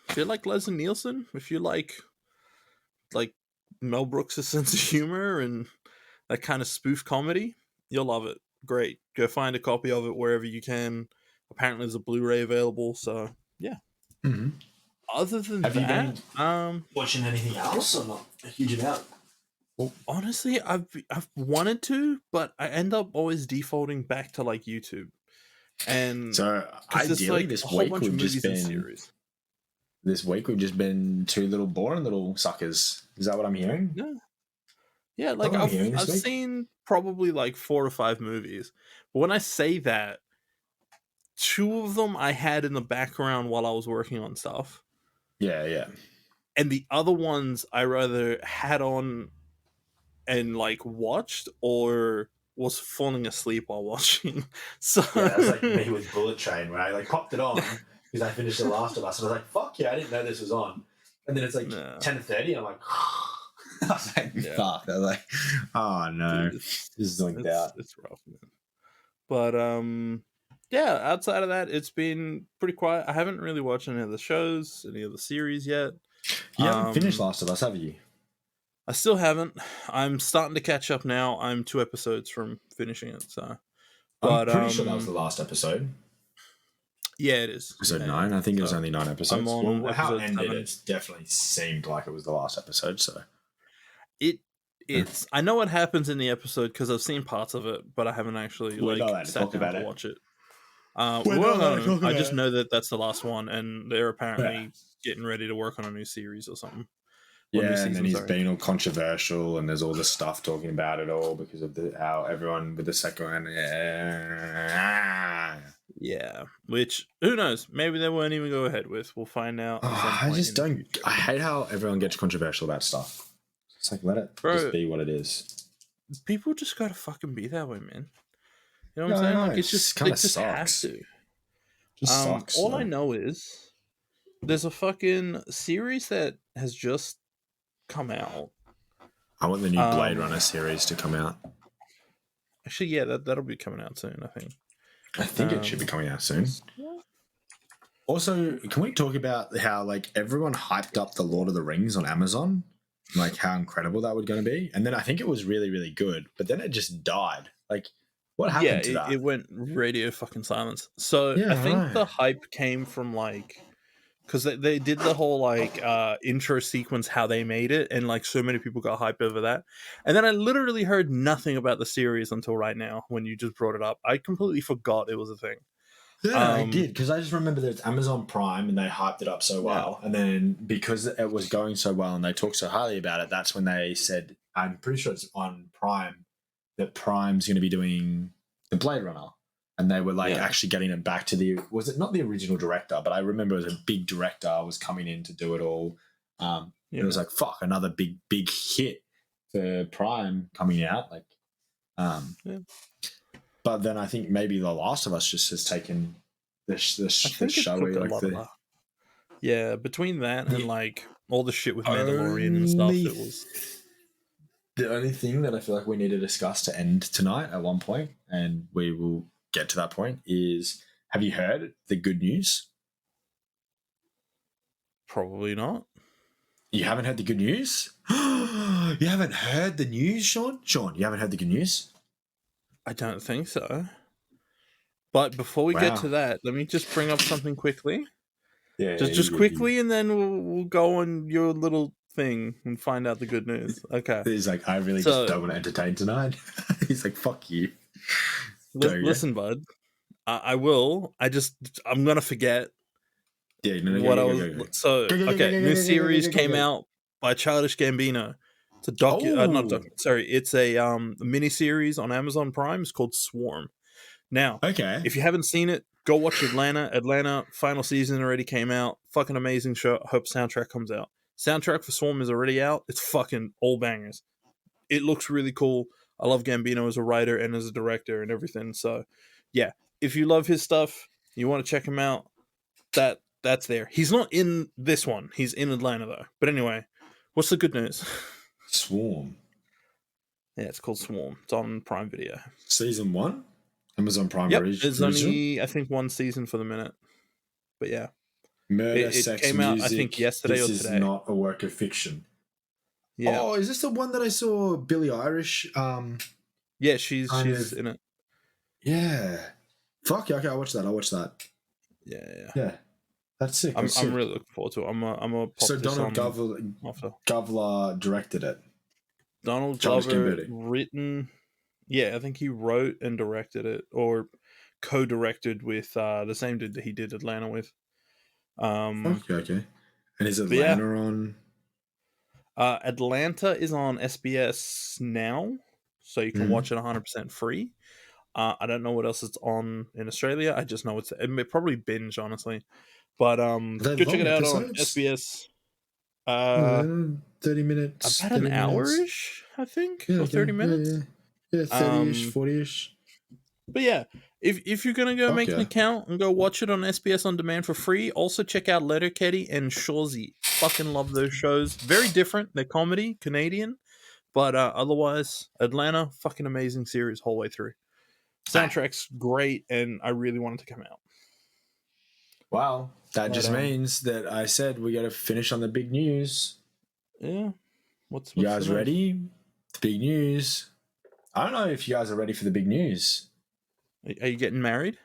if you like Leslie Nielsen, if you like Mel Brooks' sense of humor and that kind of spoof comedy, you'll love it. Great. Go find a copy of it wherever you can. Apparently there's a Blu-ray available, so yeah. Other than have that, you been watching anything else or not a huge amount? Well, honestly, I've wanted to, but I end up always defaulting back to like YouTube. And so ideally, this week we've just been two little boring little suckers. Is that what I'm hearing? Yeah. Like I've seen probably like 4 or 5 movies, but when I say that, 2 of them I had in the background while I was working on stuff. Yeah. And the other ones I rather had on and like watched or was falling asleep while watching. So yeah, that's like me with Bullet Train, where I like popped it on because I finished The Last of Us, and I was like, "Fuck yeah, I didn't know this was on." And then it's like 10:30, and I'm like, I was like, "Fuck!" I was like, "Oh no, Dude, this is like that." It's rough, man. But yeah. Outside of that, it's been pretty quiet. I haven't really watched any of the shows, any of the series yet. You haven't finished Last of Us, have you? I still haven't. I'm starting to catch up now. I'm 2 episodes from finishing it, so. But I'm pretty sure that was the last episode. Yeah, it is. Episode 9. I think it was only 9 episodes. Well, how it ended, it definitely seemed like it was the last episode. So it's. I know what happens in the episode because I've seen parts of it, but I haven't actually sat down to watch it. I just know that that's the last one, and they're apparently getting ready to work on a new series or something. Yeah, and then he's been all controversial, and there's all this stuff talking about it all because of how everyone with the second one. Yeah, which who knows? Maybe they won't even go ahead with. We'll find out. I just don't. I hate how everyone gets controversial about stuff. It's like let it just be what it is. People just gotta fucking be that way, man. You know what I'm saying? Like it's just kind of sucks. Have to. Just sucks. All I know is there's a fucking series that has just come out. I want the new Blade Runner series to come out. Actually, yeah, that'll be coming out soon, I think. It should be coming out soon. Also, can we talk about how like everyone hyped up the Lord of the Rings on Amazon? Like how incredible that was going to be. And then I think it was really, really good, but then it just died. Like, What Yeah, happened to that? it went radio fucking silence. So Yeah, I think right. the hype came from like because they did the whole like intro sequence how they made it, and like so many people got hyped over that. And then I literally heard nothing about the series until right now when you just brought it up. I completely forgot it was a thing. Yeah, no, I Um, did because I just remember that it's Amazon Prime and they hyped it up so yeah, well, and then because it was going so well and they talked so highly about it, that's when they said, "I'm pretty sure it's on Prime that Prime's going to be doing the Blade Runner," and they were like yeah, actually getting it back to the was it not the original director, but I remember it was a big director was coming in to do it all. It yeah. was like fuck another big hit for Prime coming out, like. Um, Yeah. but then I think maybe The Last of Us just has taken the I think it showy took a like lot of the that. Yeah, between that and the like all the shit with Mandalorian and stuff, only it was the only thing that I feel like we need to discuss to end tonight at one point, and we will get to that point, is have you heard the good news? probably not. You haven't heard the good news? You haven't heard the news, Sean? Sean, you haven't heard the good news? I don't think so. But before we get Wow. to that, let me just bring up something quickly. Yeah, Just quickly, and then we'll go on your little thing and find out the good news. Okay. He's like, I really just So don't want to entertain tonight. He's like, fuck you. Go, yeah. listen, bud. I will. I'm gonna forget Yeah, no, what I go, was. go, go. So okay, new series came Go. out by Childish Gambino. It's a not Oh, sorry. It's a mini series on Amazon Prime. It's called Swarm. Now, okay. if you haven't seen it, go watch Atlanta. Atlanta final season already came out. Fucking amazing show. Hope soundtrack comes out. Soundtrack for Swarm is already out. It's fucking all bangers. It looks really cool. I love Gambino as a writer and as a director and everything. So, yeah, if you love his stuff, you want to check him out. That's there. He's not in this one. He's in Atlanta though. But anyway, what's the good news? Swarm. Yeah, it's called Swarm. It's on Prime Video. Season 1? Amazon Prime Yep, original? there's only I think one season for the minute. But yeah, Murder, it sex, came out I think music. yesterday This or is today. not a work of fiction. Yeah, Oh, is this the one that I saw Billie Irish? yeah, she's kind of. in it. Yeah. Fuck yeah, okay, I'll watch that. Yeah. Yeah. That's sick. I'm really looking forward to it. I'm a pop So this Donald on after. Govler directed it. Donald Childish Glover Gambino. written. Yeah, I think he wrote and directed it, or co-directed with the same dude that he did Atlanta with. Okay. And is But yeah, Atlanta on? Atlanta is on SBS now, so you can watch it 100% free. I don't know what else it's on in Australia. I just know it may probably binge, honestly. But Are they go check long it out on episodes? SBS. Oh, 30 minutes. About 30 an minutes. hour-ish, I think, Yeah, or okay. 30 minutes. Yeah, 30-ish, 40-ish. But yeah, if you're gonna go make an Okay. account and go watch it on SBS on demand for free, also check out Letterkenny and Shorzy. Fucking love those shows. Very different. They're comedy, Canadian, but otherwise, Atlanta, fucking amazing series whole way through. Soundtrack's great, and I really wanted to come out. Wow. That But, just means that I said we got to finish on the big news. Yeah. What's You the guys news? ready? The big news. I don't know if you guys are ready for the big news. Are you getting married?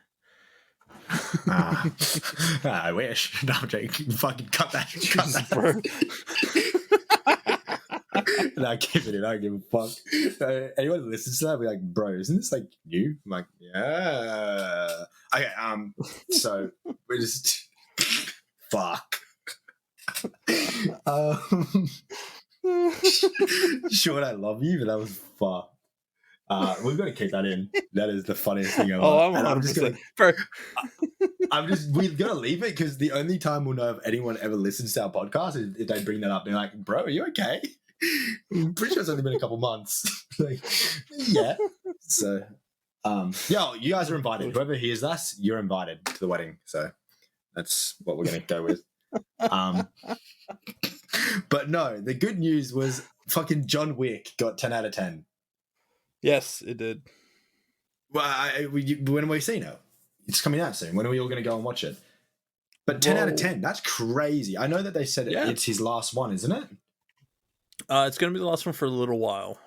I wish. No, I'm joking. Fucking cut that. Cut that. Bro. No, keep it in. I don't give a fuck. Anyone who listens to that, be like, bro, isn't this like new? I'm like, yeah. Okay, so we're just fuck. Sure, I love you, but that was fuck. We've got to keep that in. That is the funniest thing ever. Oh, I'm And 100%. Bro. we've got to leave it because the only time we'll know if anyone ever listens to our podcast is if they bring that up. They're like, bro, are you okay? I'm pretty sure it's only been a couple months. Like, yeah. So, yeah, you guys are invited. Whoever hears us, you're invited to the wedding. So that's what we're going to go with. But no, the good news was fucking John Wick got 10 out of 10. Yes, it did. Well, when have we seen it? It's coming out soon. When are we all going to go and watch it? But 10 out of 10, that's crazy. I know that they said it's his last one, isn't it? It's going to be the last one for a little while.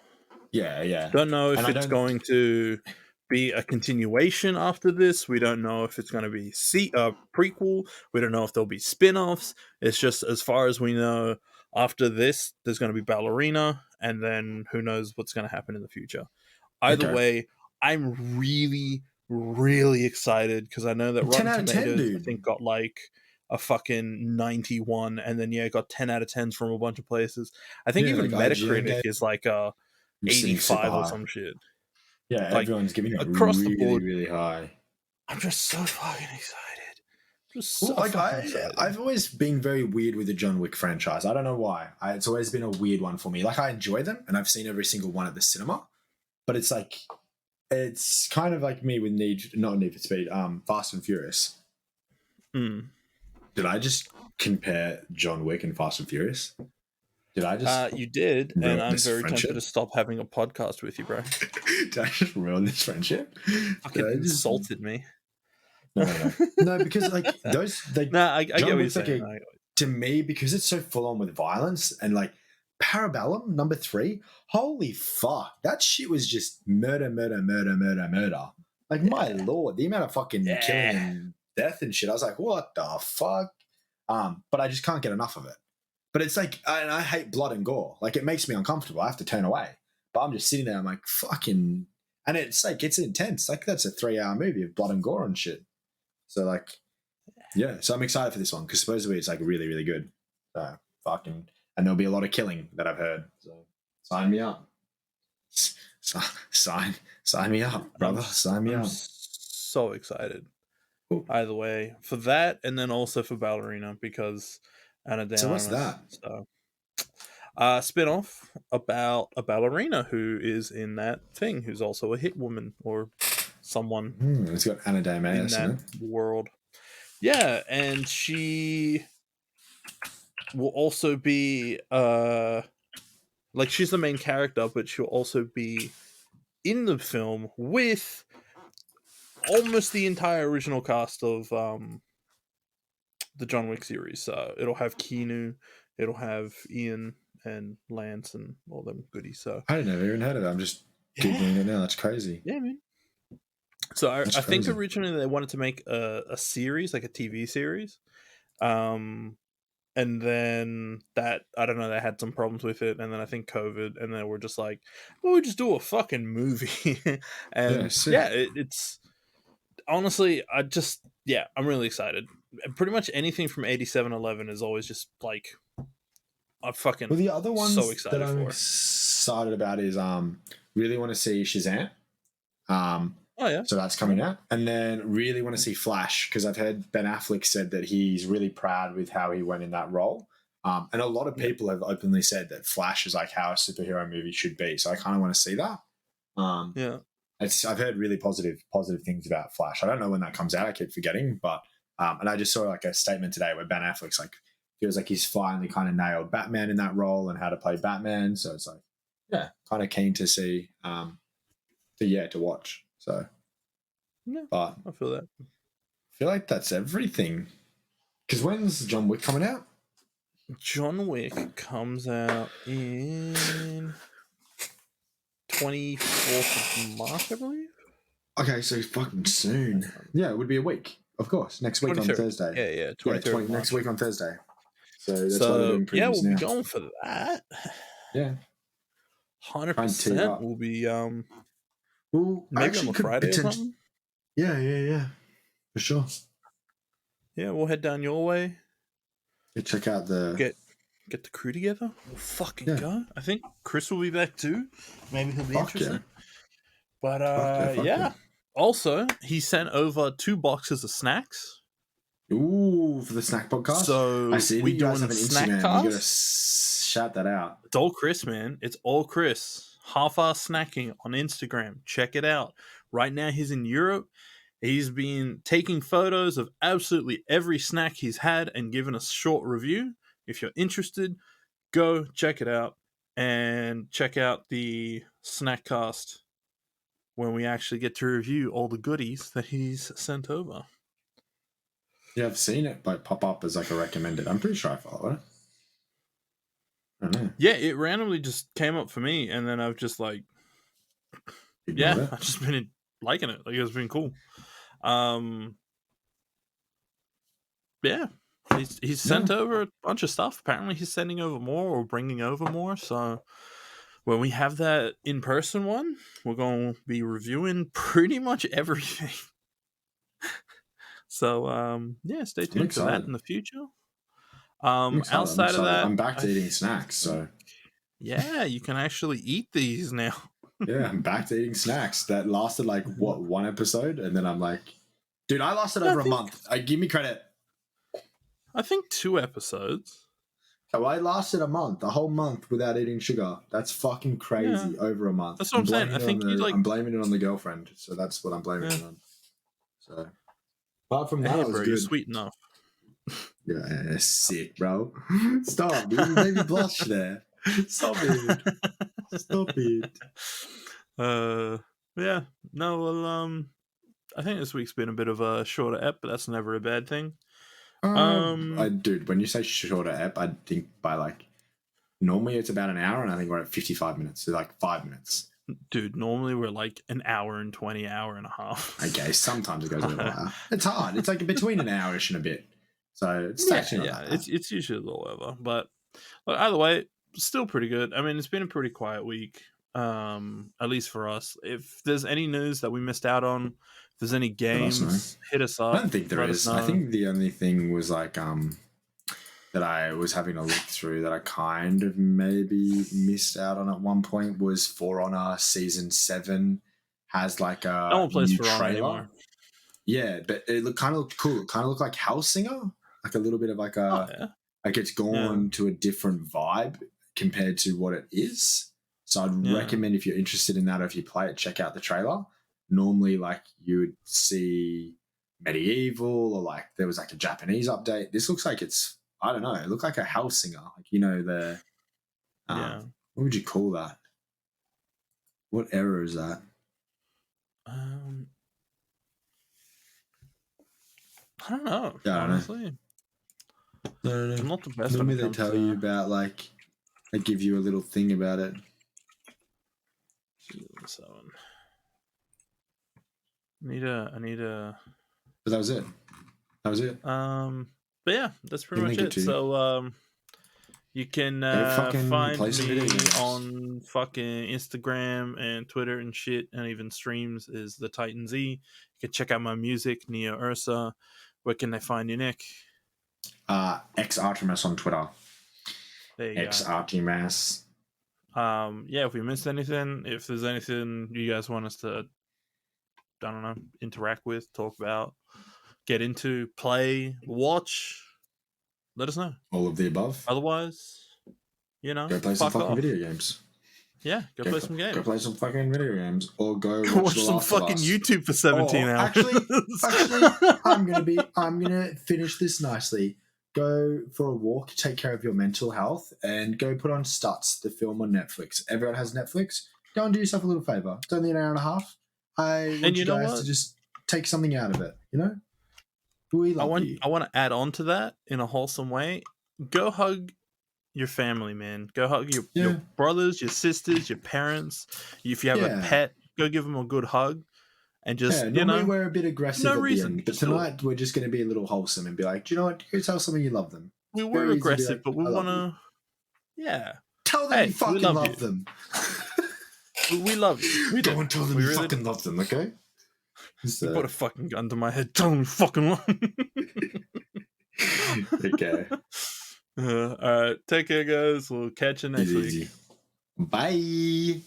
Yeah. Don't know if it's going to be a continuation after this. We don't know if it's going to be a prequel. We don't know if there'll be spin-offs. It's just, as far as we know, after this, there's going to be Ballerina, and then who knows what's going to happen in the future. Either Okay. way, I'm really, really excited because I know that 10 Rotten out of 10, Tomatoes, I dude. think, got like a fucking 91, and then got 10 out of 10s from a bunch of places. I think Yeah, even like IGN Metacritic gave is like a sitting super 85 or high. some shit. Yeah, Like, everyone's giving it across the really, board, really high. I'm just so fucking excited. Just so Well, like fucking excited. I've always been very weird with the John Wick franchise. I don't know why. It's always been a weird one for me. Like, I enjoy them, and I've seen every single one at the cinema. But it's like, it's kind of like me with not Need for Speed, Fast and Furious. Mm. Did I just compare John Wick and Fast and Furious? Did I just? You did, ruin and I'm this very friendship? tempted to stop having a podcast with you, bro. Did I just ruin this friendship? Fucking Did I just- insulted me. No, because like those, like Nah, I get John what you're Wick's like saying. to me, because it's so full on with violence and like Parabellum number 3. Holy fuck, that shit was just murder. Like my lord, the amount of fucking killing and death and shit. I was like, what the fuck? But I just can't get enough of it. But it's like, I hate blood and gore. Like, it makes me uncomfortable. I have to turn away. But I'm just sitting there. I'm like, fucking, and it's like, it's intense. Like, that's a 3-hour movie of blood and gore and shit. So like, yeah. So I'm excited for this one because supposedly it's like really, really good. So fucking, and there'll be a lot of killing that I've heard. So sign me up. Sign me up, brother. Sign me I'm up. so excited. Cool. Either way, for that, and then also for Ballerina, because Anna de So what's Armas. that? So, spin-off about a ballerina who is in that thing, who's also a hit woman or someone It's got Anna de in Armas in that it. world. Yeah, and she will also be like, she's the main character, but she'll also be in the film with almost the entire original cast of the John Wick series. So it'll have Keanu, it'll have Ian and Lance and all them goodies. So I never even heard of it. I'm just googling it now. That's crazy. Yeah, man. So I think crazy. originally they wanted to make a series, like a TV series. And then that, I don't know, they had some problems with it, and then I think COVID, and then we're just like, well, we just do a fucking movie. And it's honestly, I'm really excited. Pretty much anything from 8711 is always just like I fucking the other ones so excited that I'm for. excited about is really want to see Shazam. Oh yeah, so that's coming out, and then really want to see Flash because I've heard Ben Affleck said that he's really proud with how he went in that role. And a lot of people have openly said that Flash is like how a superhero movie should be. So I kind of want to see that. Yeah. I've heard really positive things about Flash. I don't know when that comes out. I keep forgetting, but and I just saw like a statement today where Ben Affleck's like feels like he's finally kind of nailed Batman in that role and how to play Batman. So it's like, yeah, kind of keen to see, to watch. So, yeah, but I feel that. I feel like that's everything. Because when's John Wick coming out? John Wick comes out in 24th of March, I believe. Okay, so fucking soon. Yeah, it would be a week. Of course, next week 23rd. On Thursday. Yeah, 23rd. Next week on Thursday. So that's why they're doing previews we'll now. be going for that. Yeah, 100%. We'll be well, maybe on a Friday or something. Yeah, for sure. Yeah, we'll head down your way. Check out the get the crew together. We'll fucking go. I think Chris will be back too. Maybe he'll be interested. But yeah. Also, he sent over 2 boxes of snacks. Ooh, for the snack podcast. So I see we you guys have an snack Instagram. cast? You gotta shout that out. It's all Chris, man. It's all Chris. Half-ass snacking on Instagram. Check it out. Right now, he's in Europe. He's been taking photos of absolutely every snack he's had and giving a short review. If you're interested, go check it out and check out the snack cast when we actually get to review all the goodies that he's sent over. Yeah, I've seen it pop up as like a recommended. I'm pretty sure I follow it. I don't know. Yeah, it randomly just came up for me, and then I've just like, I've just been liking it. Like, it's been cool. Yeah, he's sent over a bunch of stuff. Apparently, he's sending over more or bringing over more. So when we have that in-person one, we're going to be reviewing pretty much everything. So yeah, stay tuned for that in the future. Outside of that, I'm back to eating snacks. So yeah, you can actually eat these now. yeah, I'm back to eating snacks. That lasted like what, one episode, and then I'm like, dude, I lasted over a month. Give me credit. I think 2 episodes. So I lasted a month, a whole month without eating sugar. That's fucking crazy. Yeah. Over a month. That's what I'm saying. I think I'm blaming it on the girlfriend. So that's what I'm blaming it on. So apart from that, it was bro, good. You're sweet enough. Yeah, sick, bro. Stop, dude. You made me blush there. Stop it. Stop it. Yeah. No, well, I think this week's been a bit of a shorter ep, but that's never a bad thing. Dude, when you say shorter ep, I think by like normally it's about an hour, and I think we're at 55 minutes, so like 5 minutes. Dude, normally we're like an hour and 20, hour and a half. Okay, sometimes it goes a little higher. It's hard. It's like between an hourish and a bit. So it's actually not that bad. It's usually a little over, but either way, still pretty good. I mean, it's been a pretty quiet week, at least for us. If there's any news that we missed out on, if there's any games, hit us up. I don't think there is. I think the only thing was like that I was having a look through that I kind of maybe missed out on at one point was For Honor Season 7 has like a no one plays new For Honor trailer. Anymore. Yeah, but it kind of looked cool. It kind of looked like Hellsinger, like a little bit of like a like it's gone to a different vibe compared to what it is. So I'd recommend, if you're interested in that or if you play it, check out the trailer. Normally, like you would see medieval or like there was like a Japanese update. This looks like it's, I don't know, it looked like a Hellsinger. Like, you know, the what would you call that? What era is that? I don't know. Honestly, I'm not the best. Normally they tell you about like, they give you a little thing about it. I need a. But that was it. But yeah, that's pretty much it. So you can find me on fucking Instagram and Twitter and shit, and even streams is the Titan Z. You can check out my music, Neo Ursa. Where can they find you, Nick? X-Artemis on Twitter. There you X-Artemis. Yeah, if we missed anything, if there's anything you guys want us to, I don't know, interact with, talk about, get into, play, watch, let us know. All of the above. Otherwise, you know, go play some fucking video games. Yeah, go play some games. Go play some fucking video games, or go watch some fucking YouTube for 17 hours. Actually, I'm gonna finish this nicely. Go for a walk, take care of your mental health, and go put on Stutz, the film on Netflix. Everyone has Netflix. Go and do yourself a little favor. It's only an hour and a half. I want you guys to just take something out of it. You know, we love you. I want to add on to that in a wholesome way. Go hug your family, man. Go hug your brothers, your sisters, your parents. If you have a pet, go give them a good hug. And just, normally we're a bit aggressive at the end, but tonight we're just going to be a little wholesome and be like, do you know what? Go tell someone you love them. We were aggressive, but we want to, tell them you fucking love them. We love you. We go and tell them you fucking love them, okay? You put a fucking gun to my head. Tell them you fucking love them. Okay. All right. Take care, guys. We'll catch you next week. Bye.